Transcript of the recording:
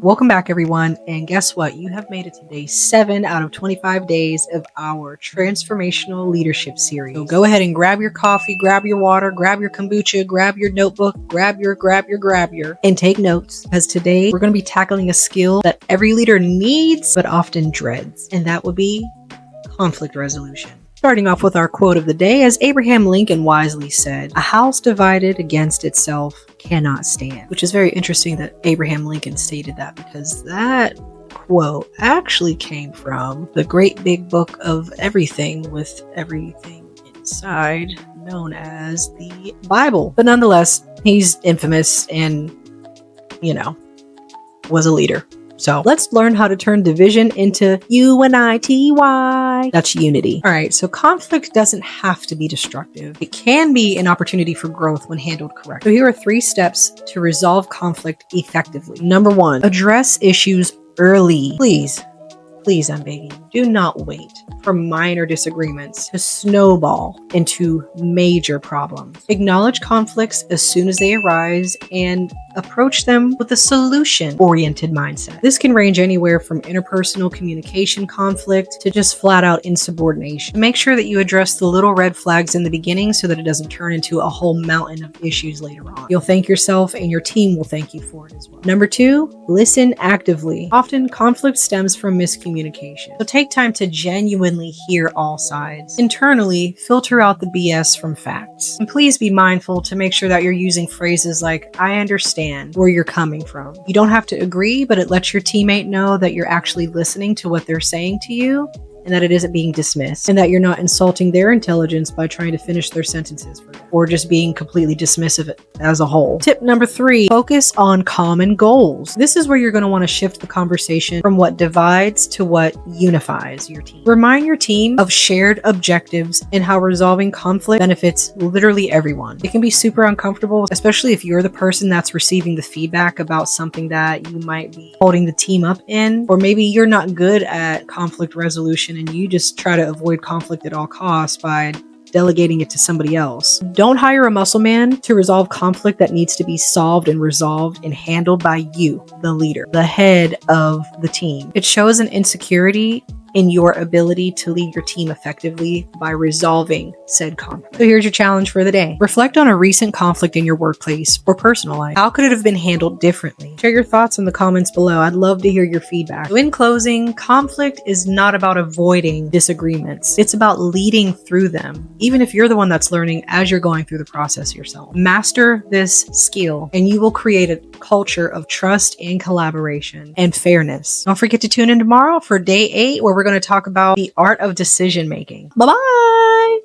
Welcome back, everyone. And guess what? You have made it to day 7 out of 25 days of our transformational leadership series. So go ahead and grab your coffee, grab your water, grab your kombucha, grab your notebook, grab your, and take notes. Because today we're going to be tackling a skill that every leader needs, but often dreads. And that would be conflict resolution. Starting off with our quote of the day, as Abraham Lincoln wisely said, "A house divided against itself cannot stand," which is very interesting that Abraham Lincoln stated that, because that quote actually came from the great big book of everything with everything inside, known as the Bible. But nonetheless, he's infamous and, was a leader. So let's learn how to turn division into unity. That's unity. All right, so conflict doesn't have to be destructive. It can be an opportunity for growth when handled correctly. So here are 3 steps to resolve conflict effectively. Number 1, address issues early. Please, I'm begging you, do not wait for minor disagreements to snowball into major problems. Acknowledge conflicts as soon as they arise and approach them with a solution-oriented mindset. This can range anywhere from interpersonal communication conflict to just flat-out insubordination. Make sure that you address the little red flags in the beginning so that it doesn't turn into a whole mountain of issues later on. You'll thank yourself and your team will thank you for it as well. Number 2, listen actively. Often conflict stems from miscommunication. So take time to genuinely hear all sides. Internally, filter out the BS from facts. And please be mindful to make sure that you're using phrases like, "I understand where you're coming from." You don't have to agree, but it lets your teammate know that you're actually listening to what they're saying to you, and that it isn't being dismissed, and that you're not insulting their intelligence by trying to finish their sentences for them, or just being completely dismissive as a whole. Tip number 3, focus on common goals. This is where you're going to want to shift the conversation from what divides to what unifies your team. Remind your team of shared objectives and how resolving conflict benefits literally everyone. It can be super uncomfortable, especially if you're the person that's receiving the feedback about something that you might be holding the team up in, or maybe you're not good at conflict resolution and you just try to avoid conflict at all costs by delegating it to somebody else. Don't hire a muscle man to resolve conflict that needs to be solved and resolved and handled by you, the leader, the head of the team. It shows an insecurity in your ability to lead your team effectively by resolving said conflict. So here's your challenge for the day. Reflect on a recent conflict in your workplace or personal life. How could it have been handled differently? Share your thoughts in the comments below. I'd love to hear your feedback. So in closing, conflict is not about avoiding disagreements. It's about leading through them, even if you're the one that's learning as you're going through the process yourself. Master this skill and you will create a culture of trust and collaboration and fairness. Don't forget to tune in tomorrow for day 8, where we're going to talk about the art of decision making. Bye-bye.